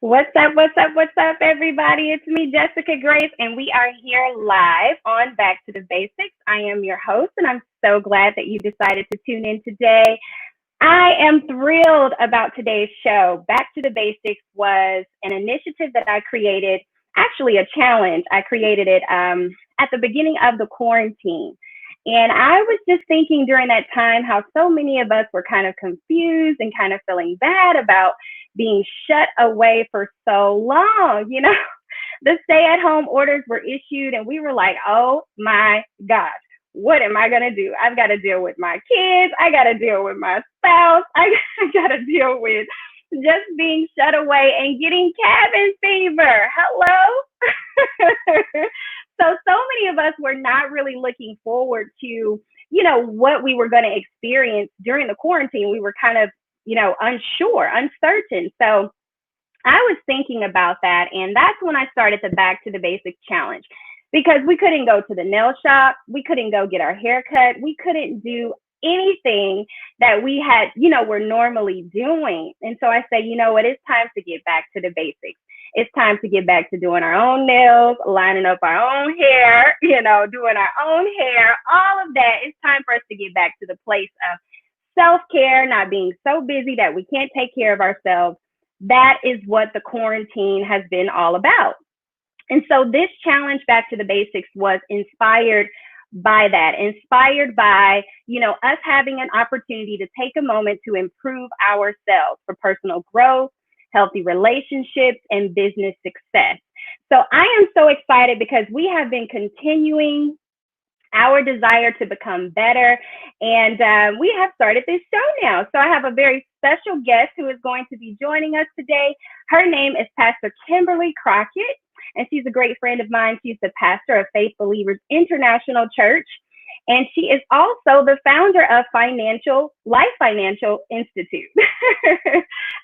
What's up? What's up? What's up, everybody? It's me, Jessica Grace, and we are here live on Back to the Basics. I am your host, and I'm so glad that you decided to tune in today. I am thrilled about today's show. Back to the Basics was an initiative that I created, actually, a challenge. I created it at the beginning of the quarantine. And I was just thinking during that time how so many of us were kind of confused and kind of feeling bad about being shut away for so long. The stay at home orders were issued, and we were like, oh my gosh, what am I going to do? I've got to deal with my kids. I got to deal with my spouse. I got to deal with just being shut away and getting cabin fever. Hello. So many of us were not really looking forward to, what we were going to experience during the quarantine. We were kind of, unsure, uncertain. So I was thinking about that. And that's when I started the Back to the Basics challenge, because we couldn't go to the nail shop. We couldn't go get our hair cut. We couldn't do anything that we had, we're normally doing. And so I said, you know what, it's time to get back to the basics. It's time to get back to doing our own nails, lining up our own hair, doing our own hair, all of that. It's time for us to get back to the place of self-care, not being so busy that we can't take care of ourselves. That is what the quarantine has been all about. And so this challenge, Back to the Basics, was inspired by that, inspired by, us having an opportunity to take a moment to improve ourselves for personal growth, healthy relationships, and business success. So I am so excited because we have been continuing our desire to become better. And we have started this show now. So I have a very special guest who is going to be joining us today. Her name is Pastor Kimberly Crockett, and she's a great friend of mine. She's the pastor of Faith Believers International Church. And she is also the founder of Life Financial Institute.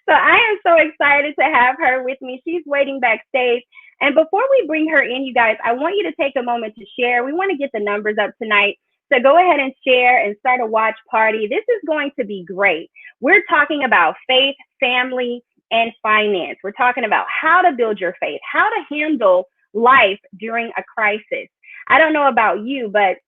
So I am so excited to have her with me. She's waiting backstage. And before we bring her in, you guys, I want you to take a moment to share. We want to get the numbers up tonight. So go ahead and share and start a watch party. This is going to be great. We're talking about faith, family, and finance. We're talking about how to build your faith, how to handle life during a crisis. I don't know about you, but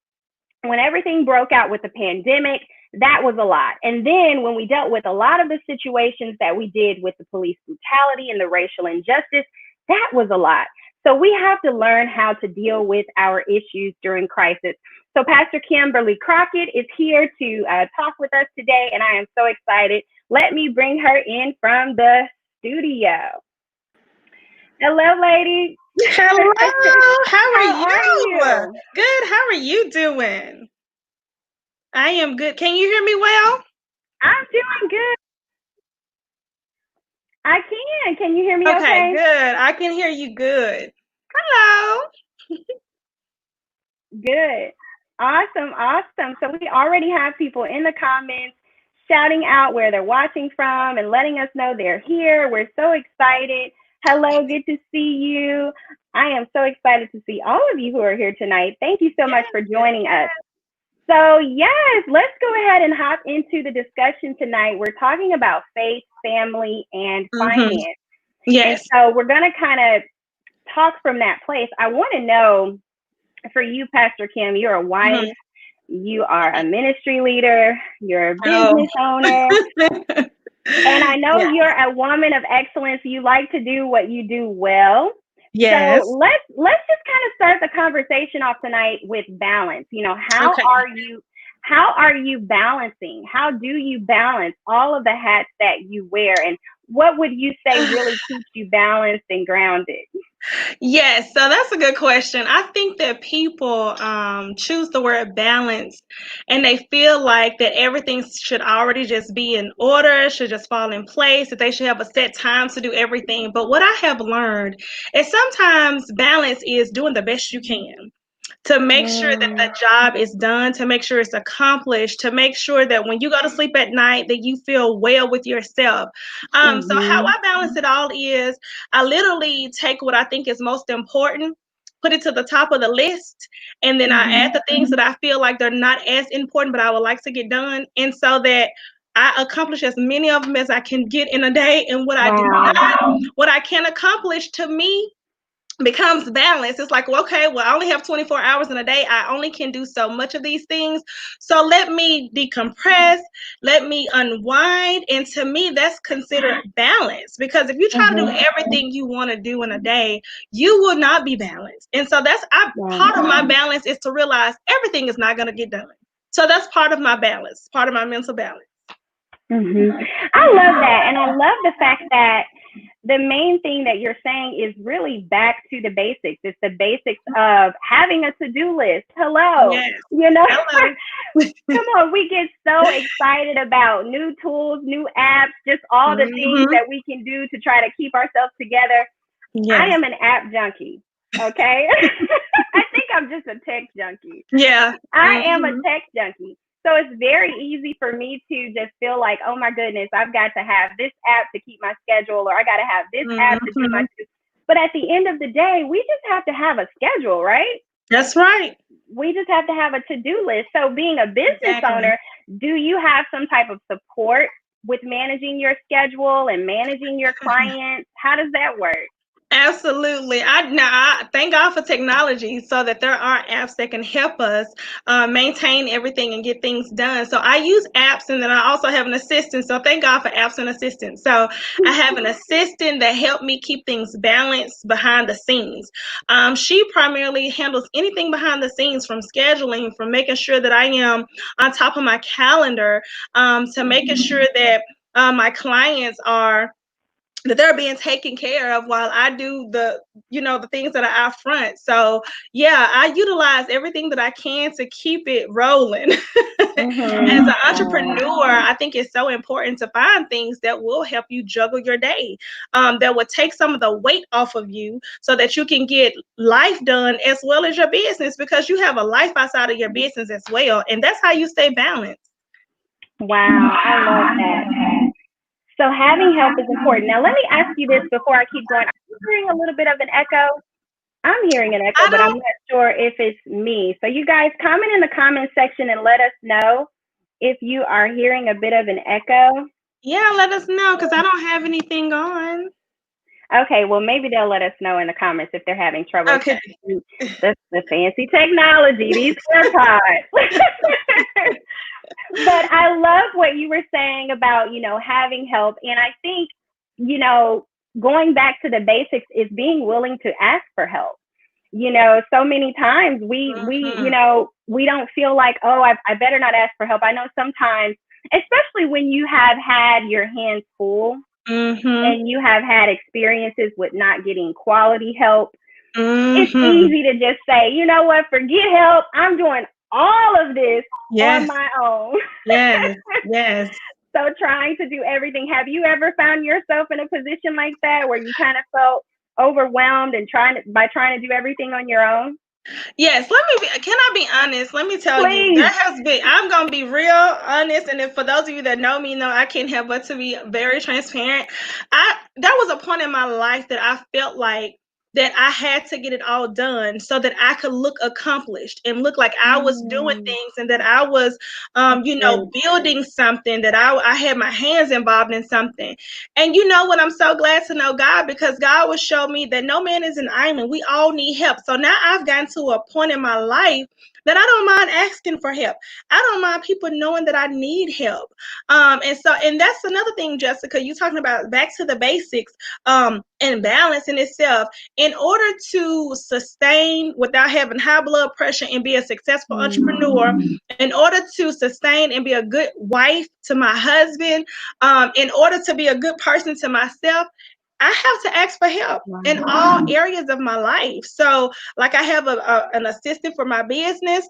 when everything broke out with the pandemic, that was a lot. And then when we dealt with a lot of the situations that we did with the police brutality and the racial injustice, that was a lot. So we have to learn how to deal with our issues during crisis. So Pastor Kimberly Crockett is here to talk with us today, and I am so excited. Let me bring her in from the studio. Hello, lady. Hello, how are you? Good, how are you doing? I am good. Can you hear me well? I'm doing good. I can. Can you hear me okay? Good. I can hear you good. Hello. Good. Awesome. So we already have people in the comments shouting out where they're watching from and letting us know they're here. We're so excited. Hello, good to see you. I am so excited to see all of you who are here tonight. Thank you so much for joining us. So yes, let's go ahead and hop into the discussion tonight. We're talking about faith, family, and finance. Yes. And so we're going to kind of talk from that place. I want to know, for you, Pastor Kim, you're a wife, you are a ministry leader, you're a business owner. And I know you're a woman of excellence. You like to do what you do well. Yes. So let's just kind of start the conversation off tonight with balance. How are you balancing? How do you balance all of the hats that you wear? And what would you say really keeps you balanced and grounded? Yes, so that's a good question. I think that people choose the word balance and they feel like that everything should already just be in order, should just fall in place, that they should have a set time to do everything. But what I have learned is sometimes balance is doing the best you can to make sure that the job is done, to make sure it's accomplished, to make sure that when you go to sleep at night that you feel well with yourself. So how I balance it all is I literally take what I think is most important, put it to the top of the list, and then I add the things that I feel like they're not as important, but I would like to get done. And so that I accomplish as many of them as I can get in a day. And what I do Wow. not, what I can accomplish, to me, becomes balance. It's like, well, okay, well, I only have 24 hours in a day. I only can do so much of these things. So let me decompress, let me unwind. And to me, that's considered balance, because if you try to do everything you want to do in a day, you will not be balanced. And so part of my balance is to realize everything is not going to get done. So that's part of my balance, part of my mental balance. I love that. And I love the fact that the main thing that you're saying is really back to the basics. It's the basics of having a to-do list. Hello. Yes. You know, Hello. come on, we get so excited about new tools, new apps, just all the things that we can do to try to keep ourselves together. Yes. I am an app junkie. Okay. I think I'm just a tech junkie. Yeah. I am a tech junkie. So it's very easy for me to just feel like, oh my goodness, I've got to have this app to keep my schedule, or I got to have this app to do my. But at the end of the day, we just have to have a schedule, right? That's right. We just have to have a to-do list. So being a business owner, do you have some type of support with managing your schedule and managing your clients? How does that work? Absolutely. I thank God for technology, so that there are apps that can help us maintain everything and get things done. So I use apps, and then I also have an assistant. So thank God for apps and assistants. So I have an assistant that helped me keep things balanced behind the scenes. She primarily handles anything behind the scenes, from scheduling, from making sure that I am on top of my calendar, to making sure that my clients that they're being taken care of, while I do the things that are out front. So yeah, I utilize everything that I can to keep it rolling. As an entrepreneur, I think it's so important to find things that will help you juggle your day, that will take some of the weight off of you, so that you can get life done as well as your business, because you have a life outside of your business as well. And that's how you stay balanced. Wow, I love that. So having help is important. Now, let me ask you this before I keep going. Are you hearing a little bit of an echo? I'm hearing an echo, but I'm not sure if it's me. So you guys comment in the comment section and let us know if you are hearing a bit of an echo. Yeah, let us know, because I don't have anything on. Okay, well, maybe they'll let us know in the comments if they're having trouble. Okay. The fancy technology, these AirPods. But I love what you were saying about, having help. And I think, going back to the basics is being willing to ask for help. So many times we don't feel like, oh, I better not ask for help. I know sometimes, especially when you have had your hands full and you have had experiences with not getting quality help, it's easy to just say, you know what, forget help. I'm doing all of this on my own. Yes. So trying to do everything. Have you ever found yourself in a position like that where you kind of felt overwhelmed and trying to do everything on your own? Yes, can I be honest? Let me tell you, I'm going to be real honest. And if for those of you that know me, know I can't help but to be very transparent. There was a point in my life that I felt like that I had to get it all done so that I could look accomplished and look like I was doing things, and that I was, building something, that I had my hands involved in something. And you know what? I'm so glad to know God, because God will show me that no man is an island. We all need help. So now I've gotten to a point in my life that I don't mind asking for help. I don't mind people knowing that I need help. And that's another thing, Jessica, you talking about back to the basics, and balance in itself. In order to sustain without having high blood pressure and be a successful entrepreneur, in order to sustain and be a good wife to my husband, in order to be a good person to myself, I have to ask for help in all areas of my life. So like I have an assistant for my business.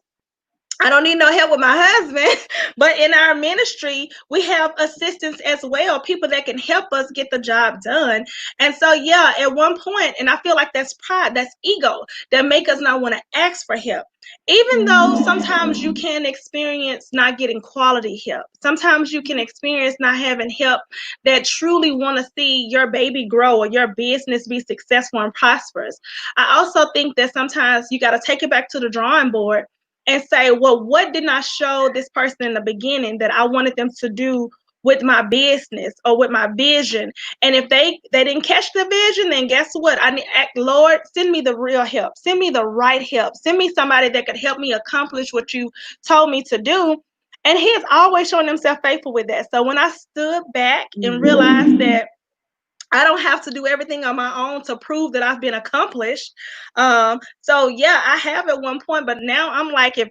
I don't need no help with my husband, but in our ministry, we have assistants as well, people that can help us get the job done. And so, yeah, at one point, and I feel like that's pride, that's ego, that make us not want to ask for help. Even though sometimes you can experience not getting quality help. Sometimes you can experience not having help that truly want to see your baby grow or your business be successful and prosperous. I also think that sometimes you got to take it back to the drawing board and say, well, what did I show this person in the beginning that I wanted them to do with my business or with my vision. And if they didn't catch the vision, then guess what? I need, Lord, send me the real help. Send me the right help. Send me somebody that could help me accomplish what you told me to do. And he has always shown himself faithful with that. So when I stood back and realized that I don't have to do everything on my own to prove that I've been accomplished. So yeah, I have at one point, but now I'm like, if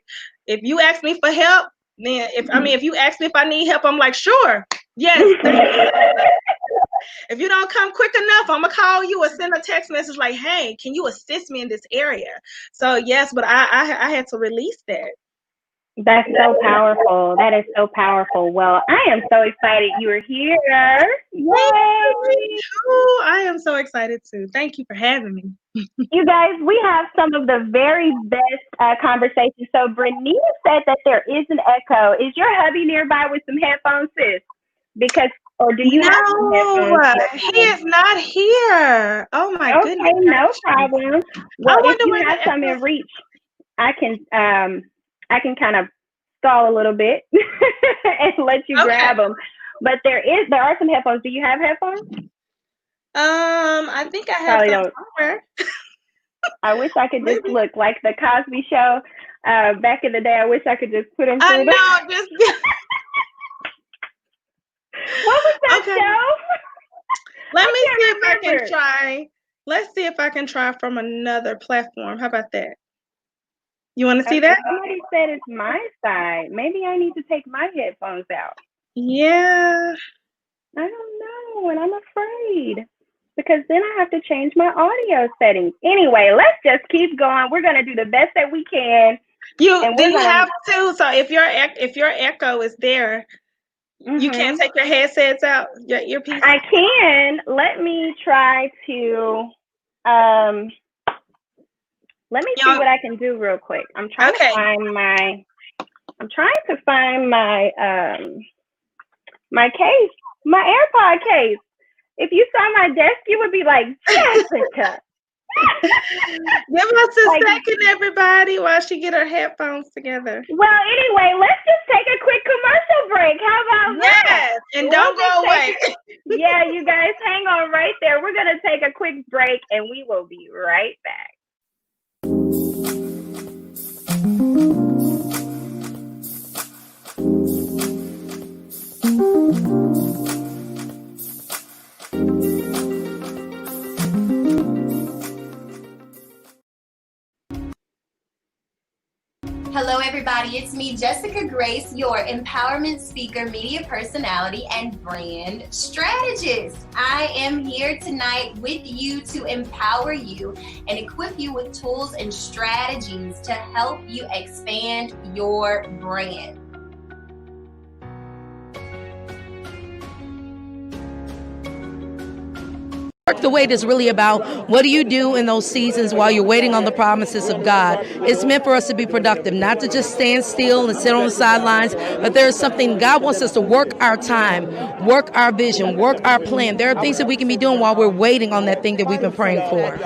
you ask me for help, then if you ask me if I need help, I'm like, sure, yes. If you don't come quick enough, I'm gonna call you or send a text message like, hey, can you assist me in this area? So yes, but I had to release that. That's so powerful. That is so powerful. Well, I am so excited you are here. Yay! I am so excited too. Thank you for having me. You guys, we have some of the very best conversations. So Brenita said that there is an echo. Is your hubby nearby with some headphones, sis? Or do you have some headphones? He is not here. Oh my goodness. Okay, no problem. Well, if you have some in reach, I can kind of stall a little bit and let you grab them. But there are some headphones. Do you have headphones? I think I have some somewhere. I wish I could just look like the Cosby Show back in the day. I wish I could just put them through. I know. What was that show? Let me see if I can try. Let's see if I can try from another platform. How about that? You want to see that? Somebody said it's my side. Maybe I need to take my headphones out. Yeah. I don't know, and I'm afraid. Because then I have to change my audio settings. Anyway, let's just keep going. We're gonna do the best that we can. You have to. So if your echo is there, you can't take your headsets out, your earpiece. I can. Let me try to. Let me see what I can do real quick. I'm trying to find my. I'm trying to find my my case, my AirPod case. If you saw my desk, you would be like, Jessica. Give us a second, everybody, while she get her headphones together. Well, anyway, let's just take a quick commercial break. How about that? And don't go away. Yeah, you guys, hang on right there. We're going to take a quick break, and we will be right back. Hello, everybody. It's me, Jessica Grace, your empowerment speaker, media personality, and brand strategist. I am here tonight with you to empower you and equip you with tools and strategies to help you expand your brand. The wait is really about what do you do in those seasons while you're waiting on the promises of God. It's meant for us to be productive, not to just stand still and sit on the sidelines, but there is something God wants us to work our time, work our vision, work our plan. There are things that we can be doing while we're waiting on that thing that we've been praying for.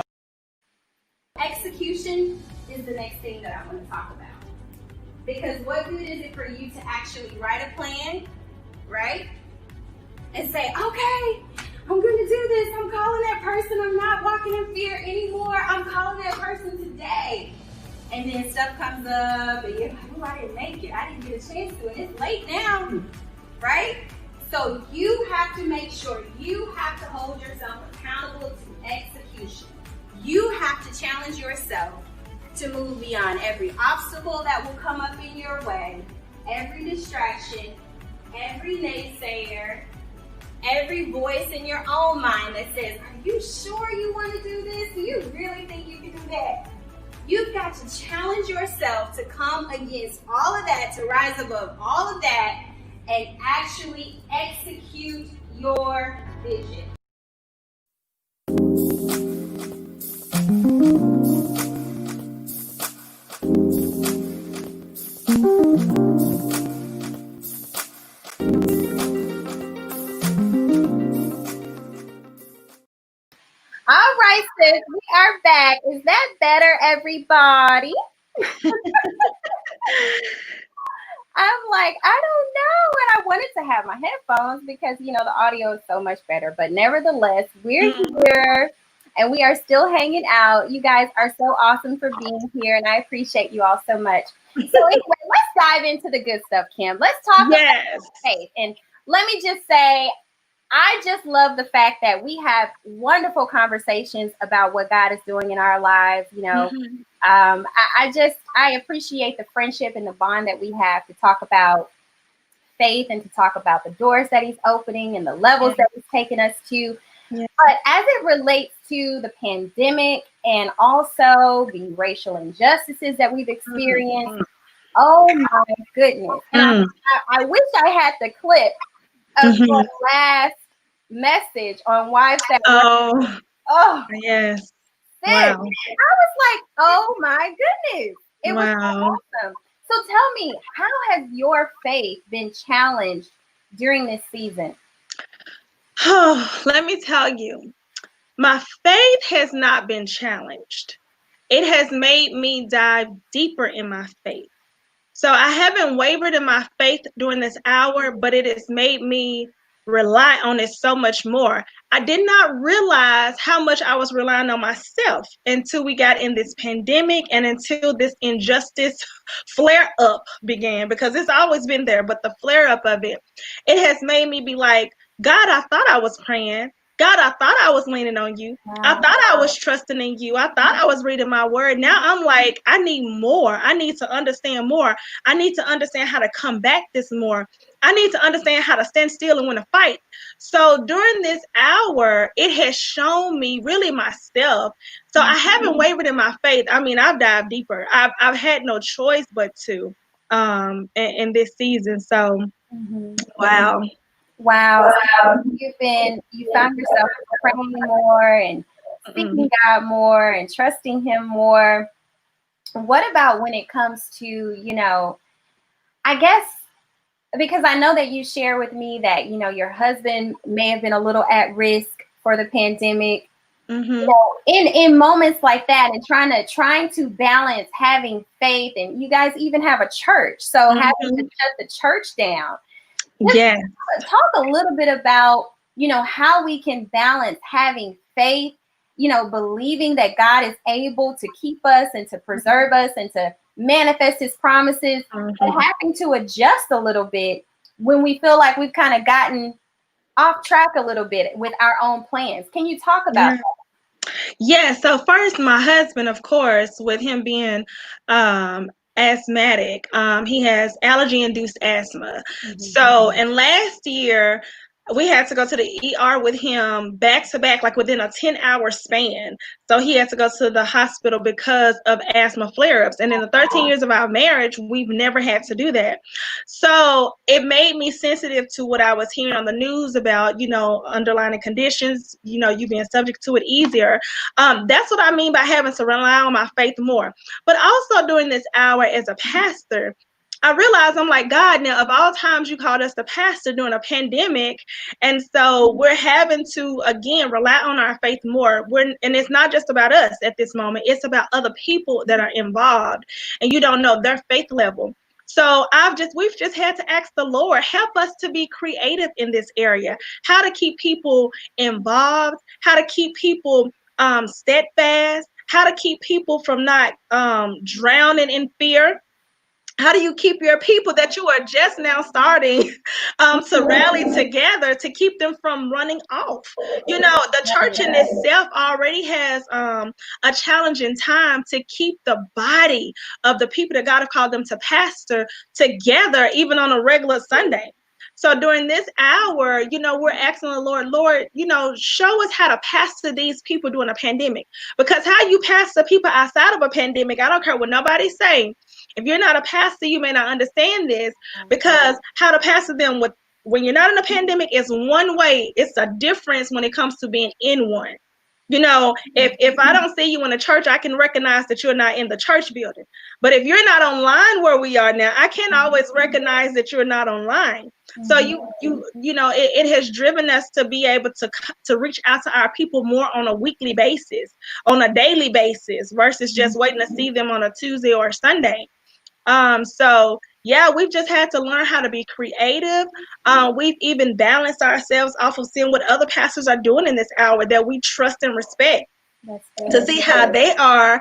Execution is the next thing that I want to talk about. Because what good is it for you to actually write a plan, right? And say, okay, I'm going to do this. I'm calling that person. I'm not walking in fear anymore. I'm calling that person today. And then stuff comes up and you're like, oh, I didn't make it. I didn't get a chance to. And it's late now, right? So you have to make sure you have to hold yourself accountable to execution. You have to challenge yourself to move beyond every obstacle that will come up in your way, every distraction, every naysayer, every voice in your own mind that says, are you sure you want to do this? Do you really think you can do that? You've got to challenge yourself to come against all of that, to rise above all of that, and actually execute your vision. All right, sis, we are back. Is that better, everybody? I'm like, I don't know. And I wanted to have my headphones because, you know, the audio is so much better. But nevertheless, we're here and we are still hanging out. You guys are so awesome for being here. And I appreciate you all so much. So anyway, let's dive into the good stuff, Kim. Let's talk about faith. And let me just say, I just love the fact that we have wonderful conversations about what God is doing in our lives. You know, I appreciate the friendship and the bond that we have to talk about faith and to talk about the doors that He's opening and the levels that He's taken us to. But as it relates to the pandemic and also the racial injustices that we've experienced, oh my goodness. And I wish I had the clip of your last message on wives that yes. Sis, wow. I was like, oh my goodness. It was awesome. So tell me, how has your faith been challenged during this season? Oh, let me tell you, my faith has not been challenged. It has made me dive deeper in my faith. So I haven't wavered in my faith during this hour, but it has made me rely on it so much more. I did not realize how much I was relying on myself until we got in this pandemic and until this injustice flare up began, because it's always been there, but the flare up of it has made me be like, God, I thought I was praying. God, I thought I was leaning on you. I thought I was trusting in you. I thought I was reading my word. Now I'm like, I need more. I need to understand more. I need to understand how to combat this more. I need to understand how to stand still and win a fight. So during this hour, it has shown me really myself. So I haven't wavered in my faith. I mean, I've dived deeper. I've had no choice but to in this season. So wow. You found yourself praying more and seeking God more and trusting Him more. What about when it comes to, you know, I guess, because I know that you share with me that, you know, your husband may have been a little at risk for the pandemic. You know, in moments like that, and trying to balance having faith, and you guys even have a church, so having to shut the church down. Talk a little bit about, you know, how we can balance having faith, you know, believing that God is able to keep us and to preserve us and to manifest His promises, and having to adjust a little bit when we feel like we've kind of gotten off track a little bit with our own plans. Can you talk about that? Yeah, so first, my husband, of course, with him being asthmatic, he has allergy-induced asthma. So, and last year, we had to go to the ER with him back to back, like within a 10-hour span. So he had to go to the hospital because of asthma flare-ups. And in the 13 years of our marriage, we've never had to do that. So it made me sensitive to what I was hearing on the news about, you know, underlying conditions, you know, you being subject to it easier. That's what I mean by having to rely on my faith more. But also during this hour as a pastor, I realized, I'm like, God, now of all times you called us the pastor during a pandemic. And so we're having to, again, rely on our faith more. And it's not just about us at this moment. It's about other people that are involved, and you don't know their faith level. So we've just had to ask the Lord, help us to be creative in this area, how to keep people involved, how to keep people steadfast, how to keep people from not drowning in fear. How do you keep your people that you are just now starting to rally together to keep them from running off? You know, the church in itself already has a challenging time to keep the body of the people that God has called them to pastor together, even on a regular Sunday. So during this hour, you know, we're asking the Lord, you know, show us how to pastor these people during a pandemic. Because how you pastor people outside of a pandemic, I don't care what nobody's saying. If you're not a pastor, you may not understand this, because how to pastor them when you're not in a pandemic is one way. It's a difference when it comes to being in one. You know, if I don't see you in the church, I can recognize that you're not in the church building. But if you're not online where we are now, I can't always recognize that you're not online. So you know, it has driven us to be able to reach out to our people more on a weekly basis, on a daily basis, versus just waiting to see them on a Tuesday or a Sunday. So yeah, we've just had to learn how to be creative. We've even balanced ourselves off of seeing what other pastors are doing in this hour that we trust and respect, That's to good. see how they are,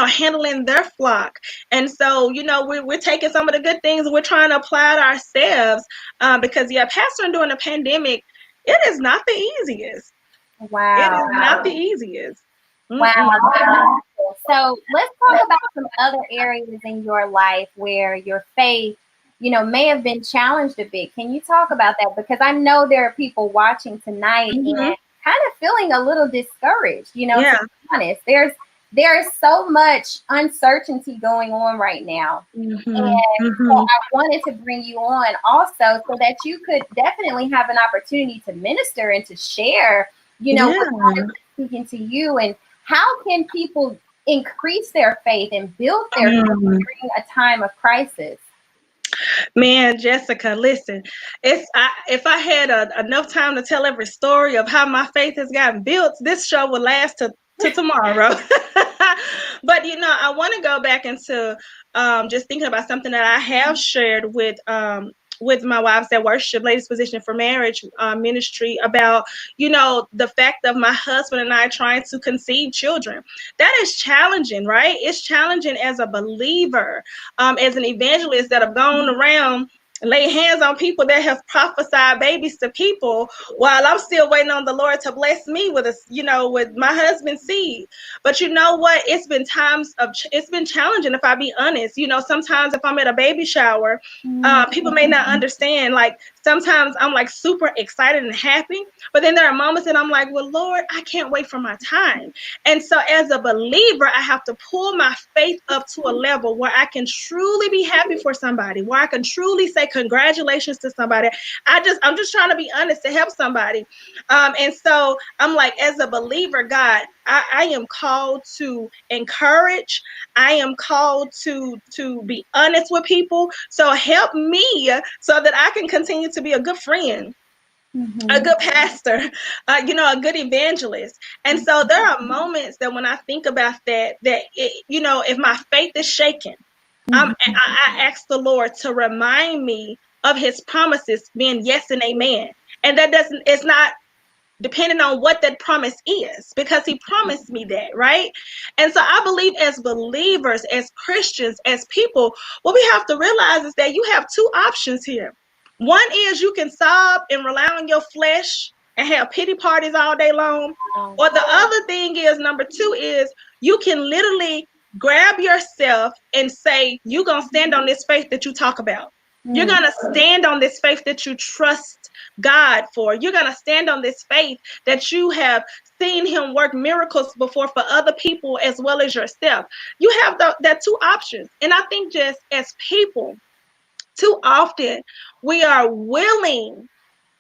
handling their flock. And so, we're taking some of the good things and we're trying to apply it ourselves. Because, yeah, pastoring during the pandemic, it is not the easiest. It Wow. is not the easiest. Wow. Mm-mm. So let's talk about some other areas in your life where your faith, may have been challenged a bit. Can you talk about that? Because I know there are people watching tonight and Mhm. kind of feeling a little discouraged, Yeah. to be honest. There's so much uncertainty going on right now. Mhm. And so Mhm. I wanted to bring you on also so that you could definitely have an opportunity to minister and to share, what Yeah. God is speaking to you, and how can people increase their faith and build their faith Mm. during a time of crisis. Man, Jessica, listen, if I had enough time to tell every story of how my faith has gotten built, this show would last to tomorrow. But I want to go back into just thinking about something that I have shared with my wives that worship, Ladies Position for Marriage ministry, about the fact of my husband and I trying to conceive children. That is challenging, right? It's challenging as a believer, as an evangelist that have gone around lay hands on people that have prophesied babies to people, while I'm still waiting on the Lord to bless me with with my husband's seed. But you know what? It's been challenging, if I be honest. Sometimes if I'm at a baby shower, people may not understand. Like, sometimes I'm like super excited and happy, but then there are moments that I'm like, well, Lord, I can't wait for my time. And so as a believer, I have to pull my faith up to a level where I can truly be happy for somebody, where I can truly say congratulations to somebody. I'm just trying to be honest to help somebody. And so I'm like, as a believer, God, I am called to encourage. I am called to be honest with people. So help me so that I can continue to be a good friend, a good pastor, a good evangelist. And so there are moments that when I think about if my faith is shaken, I ask the Lord to remind me of his promises being yes and amen. And it's not depending on what that promise is, because he promised me that, right? And so I believe as believers, as Christians, as people, what we have to realize is that you have two options here. One is you can sob and rely on your flesh and have pity parties all day long. Or the other thing is, number two, is you can literally grab yourself and say, you're going to stand on this faith that you talk about. You're going to stand on this faith that you trust God for. You're going to stand on this faith that you have seen him work miracles before for other people as well as yourself. You have that two options. And I think just as people, too often we are willing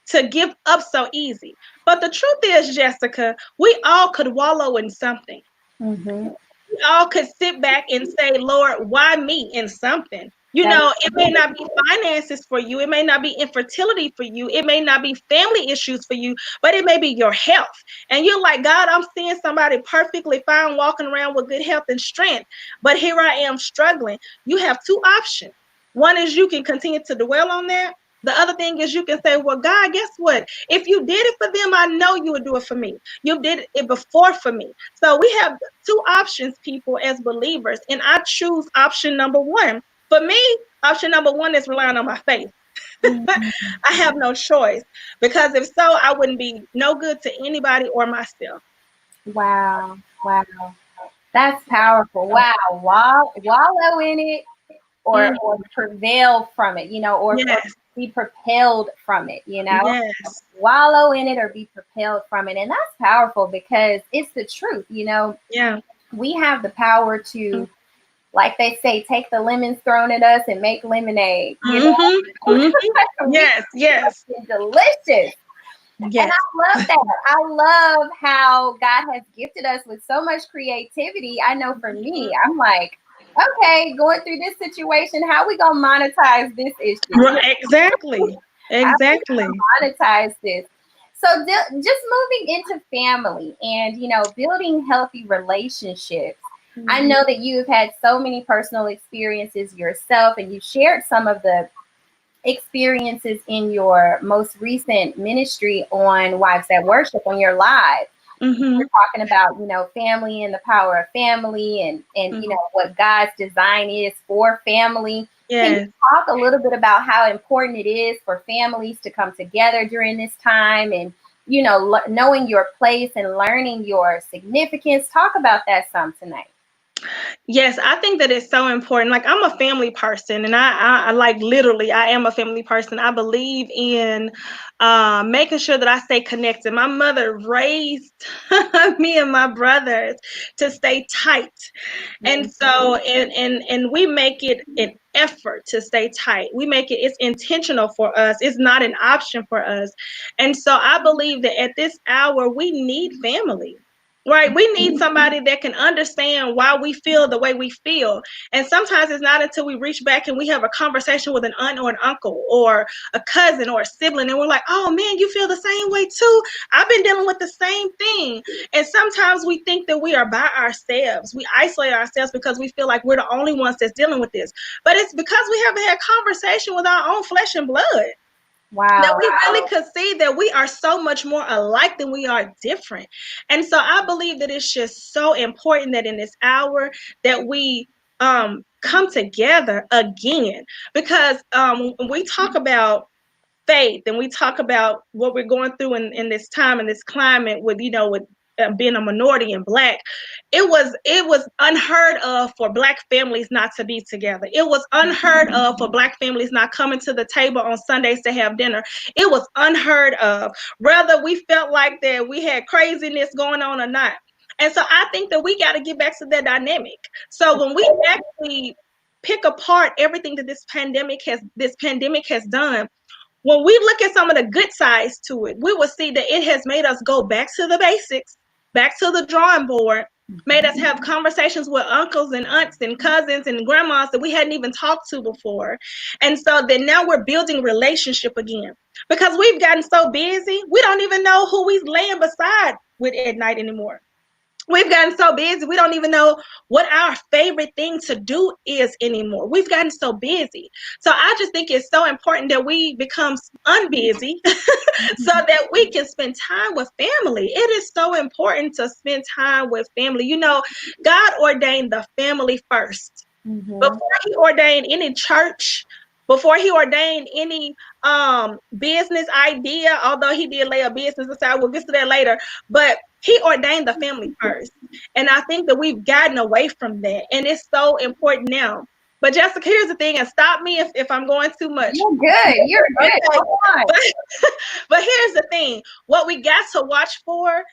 to give up so easy. But the truth is, Jessica, we all could wallow in something. We all could sit back and say, Lord, why me in something? It may not be finances for you. It may not be infertility for you. It may not be family issues for you, but it may be your health. And you're like, God, I'm seeing somebody perfectly fine walking around with good health and strength, but here I am struggling. You have two options. One is you can continue to dwell on that. The other thing is you can say, well, God, guess what? If you did it for them, I know you would do it for me. You did it before for me. So we have two options, people, as believers, and I choose option number one. For me, option number one is relying on my faith. I have no choice, because if so, I wouldn't be no good to anybody or myself. Wow. Wow. That's powerful. Wow. Wallow in it or prevail from it, or Yes. be propelled from it, Yes. wallow in it or be propelled from it. And that's powerful because it's the truth. Yeah. We have the power to, like they say, take the lemons thrown at us and make lemonade. Yes. Yes. Delicious. Yes. And I love that. I love how God has gifted us with so much creativity. I know for me, I'm like, okay, going through this situation, how are we gonna monetize this issue? Right. Exactly. Exactly. Monetize this. So just moving into family and building healthy relationships. I know that you've had so many personal experiences yourself, and you shared some of the experiences in your most recent ministry on Wives That Worship on your live. We're talking about, family and the power of family, and what God's design is for family. Can you talk a little bit about how important it is for families to come together during this time, and knowing your place and learning your significance? Talk about that some tonight. Yes, I think that it's so important. Like, I'm a family person, and I like, literally, I am a family person. I believe in making sure that I stay connected. My mother raised me and my brothers to stay tight. And so, and we make it an effort to stay tight. We make it's intentional for us. It's not an option for us. And so I believe that at this hour, we need family. Right. We need somebody that can understand why we feel the way we feel. And sometimes it's not until we reach back and we have a conversation with an aunt or an uncle or a cousin or a sibling, and we're like, oh man, you feel the same way too. I've been dealing with the same thing. And sometimes we think that we are by ourselves. We isolate ourselves because we feel like we're the only ones that's dealing with this. But it's because we haven't had conversation with our own flesh and blood. Wow. That we really could see that we are so much more alike than we are different. And so I believe that it's just so important that in this hour that we come together again, because when we talk about faith and we talk about what we're going through in this time, in this climate, with being a minority and Black, it was unheard of for Black families not to be together. It was unheard of for Black families not coming to the table on Sundays to have dinner. It was unheard of, whether we felt like that we had craziness going on or not. And so I think that we got to get back to that dynamic. So when we actually pick apart everything that this pandemic has done, when we look at some of the good sides to it, we will see that it has made us go back to the basics, back to the drawing board, made us have conversations with uncles and aunts and cousins and grandmas that we hadn't even talked to before. And so then now we're building relationship again, because we've gotten so busy, we don't even know who we's laying beside with at night anymore. We've gotten so busy, we don't even know what our favorite thing to do is anymore. We've gotten so busy. So I just think it's so important that we become unbusy so that we can spend time with family. It is so important to spend time with family. God ordained the family first. Before he ordained any church, before he ordained any business idea, although he did lay a business aside, we'll get to that later, but he ordained the family first. And I think that we've gotten away from that, and it's so important now. But Jessica, here's the thing, and stop me if I'm going too much. You're good. You're good. But here's the thing, what we got to watch for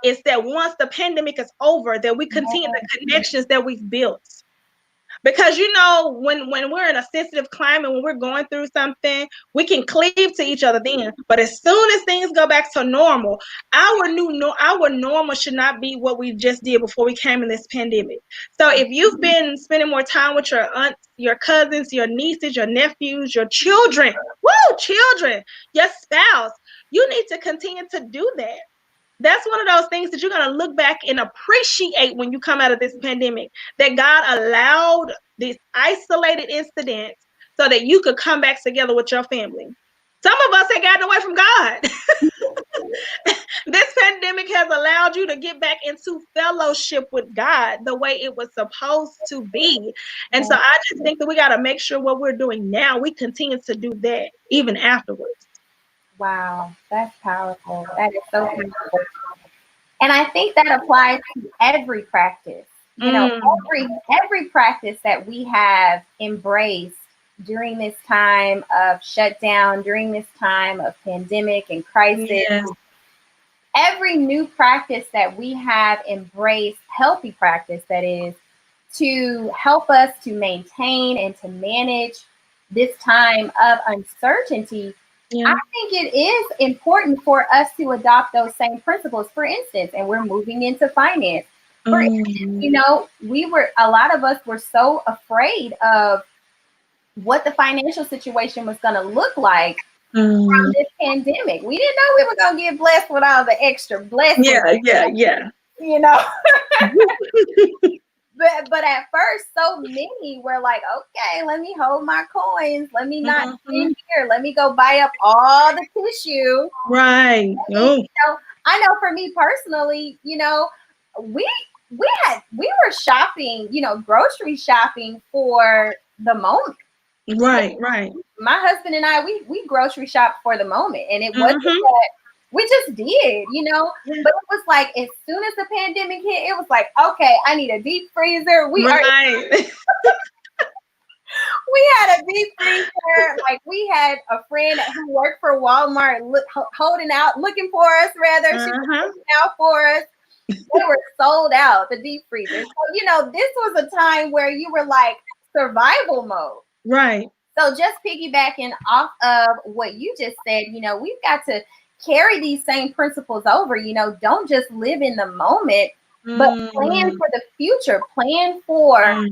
is that once the pandemic is over, that we continue the connections that we've built. Because when we're in a sensitive climate, when we're going through something, we can cleave to each other then. But as soon as things go back to normal, our normal should not be what we just did before we came in this pandemic. So if you've been spending more time with your aunts, your cousins, your nieces, your nephews, your children, your spouse, you need to continue to do that. That's one of those things that you're going to look back and appreciate when you come out of this pandemic, that God allowed these isolated incidents so that you could come back together with your family. Some of us have gotten away from God. This pandemic has allowed you to get back into fellowship with God the way it was supposed to be. And so I just think that we got to make sure what we're doing now, we continue to do that even afterwards. Wow, that's powerful. That is so powerful. And I think that applies to every practice. Every practice that we have embraced during this time of shutdown, during this time of pandemic and crisis. Every new practice that we have embraced, healthy practice that is, to help us to maintain and to manage this time of uncertainty. I think it is important for us to adopt those same principles. For instance, and we're moving into finance. For instance, a lot of us were so afraid of what the financial situation was going to look like from this pandemic. We didn't know we were going to get blessed with all the extra blessings. Yeah. You know. But at first, so many were like, okay, let me hold my coins. Let me not spend here. Let me go buy up all the tissue. Right. Oh. I know for me personally, we we were shopping, grocery shopping for the moment. Right. My husband and I, we grocery shop for the moment, and it wasn't that we just did, But it was like as soon as the pandemic hit, it was like, okay, I need a deep freezer. We had a deep freezer. Like we had a friend who worked for Walmart, holding out, looking for us. Rather, she was looking out for us. They were sold out, the deep freezer. So this was a time where you were like survival mode. Right. So just piggybacking off of what you just said, we've got to carry these same principles over. Don't just live in the moment, but plan for the future. Plan for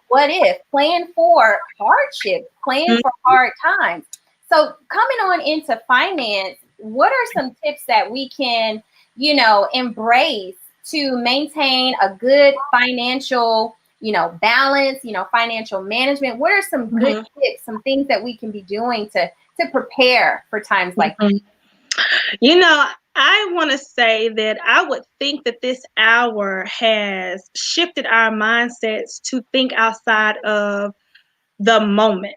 what if. Plan for hardship. Plan for hard times. So coming on into finance, what are some tips that we can, embrace to maintain a good financial balance, financial management? What are some good tips, some things that we can be doing to prepare for times like this? I want to say that I would think that this hour has shifted our mindsets to think outside of the moment.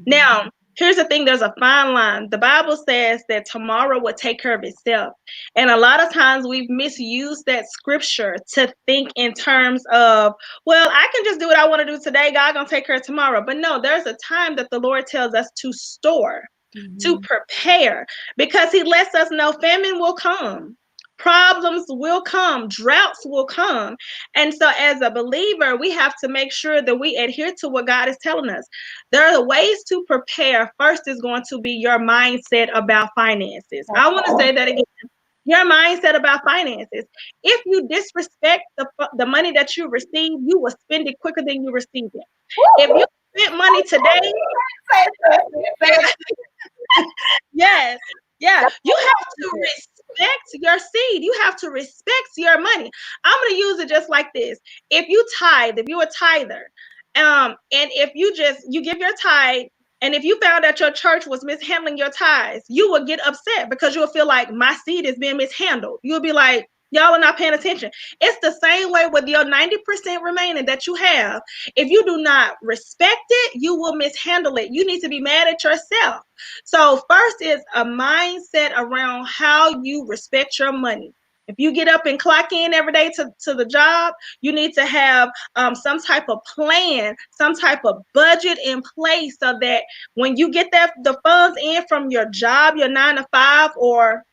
Now, here's the thing, there's a fine line. The Bible says that tomorrow will take care of itself. And a lot of times we've misused that scripture to think in terms of, well, I can just do what I want to do today. God gonna take care of tomorrow. But no, there's a time that the Lord tells us to store, to prepare, because he lets us know famine will come. Problems will come, droughts will come. And so as a believer, we have to make sure that we adhere to what God is telling us. There are ways to prepare. First is going to be your mindset about finances. I want to say that again. Your mindset about finances. If you disrespect the money that you receive, you will spend it quicker than you receive it. If you spend money today, yes, yeah, you have to respect your seed. You have to respect your money. I'm going to use it just like this. If you tithe, if you're a tither, and if you give your tithe, and if you found that your church was mishandling your tithes, you will get upset because you'll feel like my seed is being mishandled. You'll be like, y'all are not paying attention. It's the same way with your 90% remaining that you have. If you do not respect it, you will mishandle it. You need to be mad at yourself. So first is a mindset around how you respect your money. If you get up and clock in every day to the job, you need to have some type of plan, some type of budget in place so that when you get the funds in from your job, your 9 to 5, or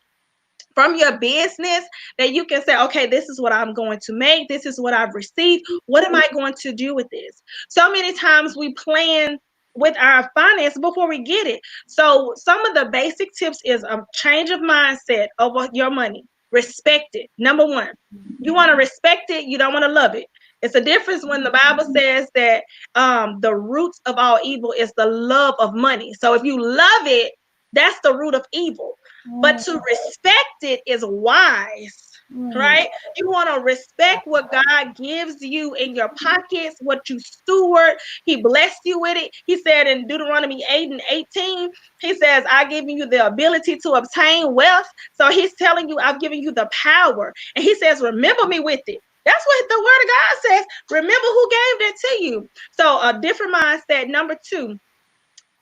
from your business, that you can say, okay, this is what I'm going to make. This is what I've received. What am I going to do with this? So many times we plan with our finance before we get it. So some of the basic tips is a change of mindset over your money. Respect it. Number one, you want to respect it. You don't want to love it. It's a difference when the Bible says that the roots of all evil is the love of money. So if you love it, that's the root of evil. But to respect it is wise, right? You want to respect what God gives you in your pockets, what you steward. He blessed you with it. He said in Deuteronomy 8:18, he says, I've given you the ability to obtain wealth. So he's telling you, I've given you the power. And he says, remember me with it. That's what the word of God says. Remember who gave that to you. So a different mindset. Number two,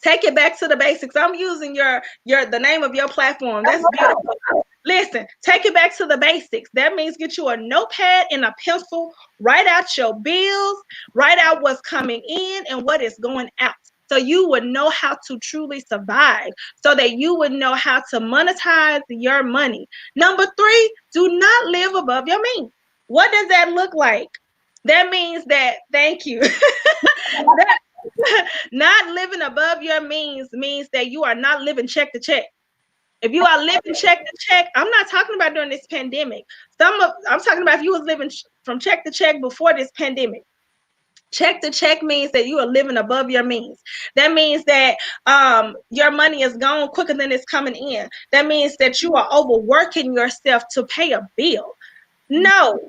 take it back to the basics. I'm using the name of your platform. That's beautiful. Listen, take it back to the basics. That means get you a notepad and a pencil. Write out your bills. Write out what's coming in and what is going out. So you would know how to truly survive. So that you would know how to monetize your money. Number three, do not live above your means. What does that look like? That means that, thank you. Not living above your means that you are not living check to check. If you are living check to check, I'm not talking about during this pandemic. I'm talking about if you was living from check to check before this pandemic. Check to check means that you are living above your means. That means that your money is gone quicker than it's coming in. That means that you are overworking yourself to pay a bill. No,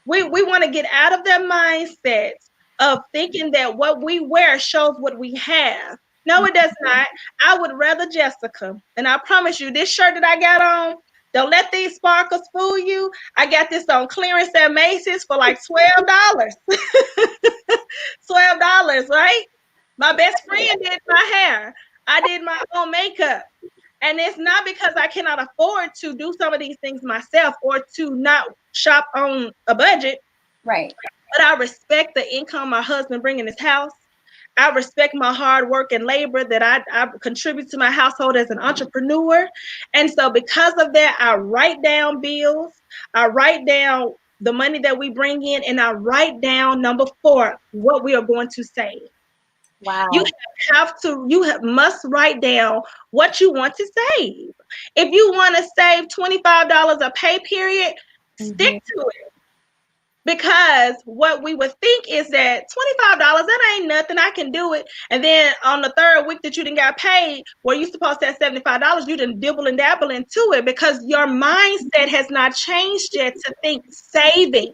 We want to get out of that mindset of thinking that what we wear shows what we have. No, it does not. I would rather, Jessica, and I promise you, this shirt that I got on, don't let these sparkles fool you. I got this on clearance at Macy's for like $12. $12, right? My best friend did my hair. I did my own makeup. And it's not because I cannot afford to do some of these things myself or to not shop on a budget. Right. But I respect the income my husband brings in his house. I respect my hard work and labor that I contribute to my household as an entrepreneur. And so because of that, I write down bills. I write down the money that we bring in, and I write down, number 4, what we are going to save. Wow. You must write down what you want to save. If you want to save $25 a pay period, stick to it. Because what we would think is that $25, that ain't nothing, I can do it. And then on the third week that you didn't got paid, where you supposed to have $75, you didn't dibble and dabble into it because your mindset has not changed yet to think saving.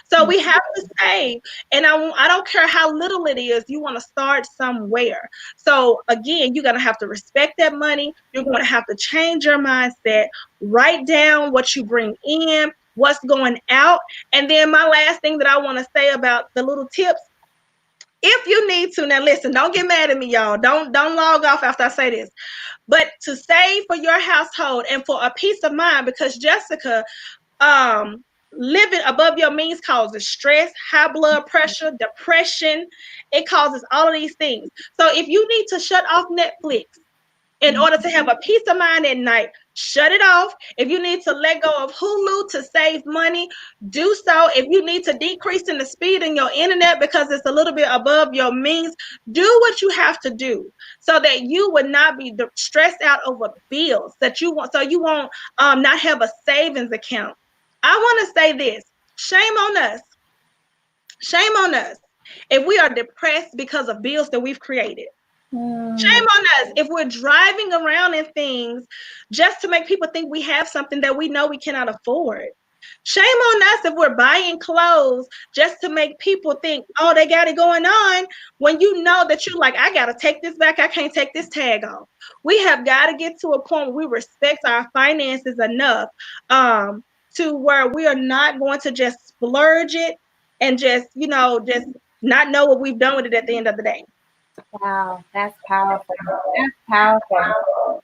So we have to save. And I don't care how little it is, you want to start somewhere. So again, you're going to have to respect that money. You're going to have to change your mindset, write down what you bring in, what's going out. And then my last thing that I want to say about the little tips, if you need to, now listen, don't get mad at me, y'all. Don't log off after I say this. But to save for your household and for a peace of mind, because Jessica, living above your means causes stress, high blood pressure, depression. It causes all of these things. So if you need to shut off Netflix in order to have a peace of mind at night, shut it off. If you need to let go of Hulu to save money, do so. If you need to decrease in the speed in your internet because it's a little bit above your means, do what you have to do so that you would not be stressed out over bills that you want, so you won't not have a savings account. I want to say this. Shame on us. Shame on us if we are depressed because of bills that we've created. Shame on us if we're driving around in things just to make people think we have something that we know we cannot afford. Shame on us if we're buying clothes just to make people think, oh, they got it going on, when you know that you're like, I got to take this back. I can't take this tag off. We have got to get to a point where we respect our finances enough to where we are not going to just splurge it and just not know what we've done with it at the end of the day. Wow, that's powerful. That's powerful.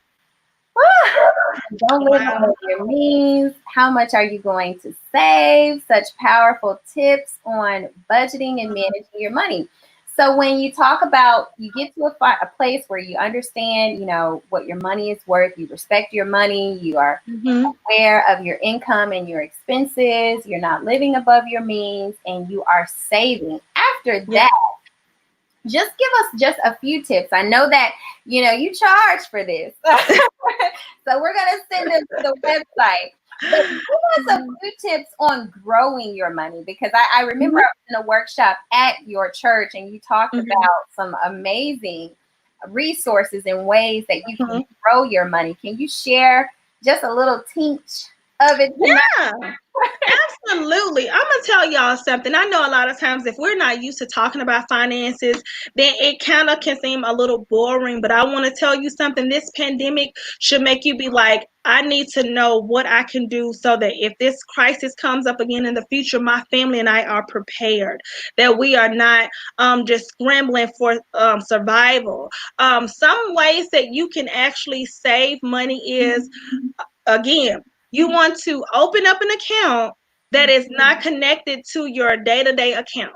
Don't live above your means. How much are you going to save? Such powerful tips on budgeting and managing your money. So when you talk about, you get to a place where you understand, what your money is worth, you respect your money, you are aware of your income and your expenses, you're not living above your means, and you are saving. After that, just give us just a few tips. I know that, you charge for this. So we're going to send them to the website. But give us a few tips on growing your money, because I remember I was in a workshop at your church and you talked about some amazing resources and ways that you can grow your money. Can you share just a little tinge of it tonight? Yeah. Absolutely. I'm going to tell y'all something. I know a lot of times if we're not used to talking about finances, then it kind of can seem a little boring. But I want to tell you something. This pandemic should make you be like, I need to know what I can do so that if this crisis comes up again in the future, my family and I are prepared, that we are not just scrambling for survival. Some ways that you can actually save money is, again, you want to open up an account that is not connected to your day-to-day account.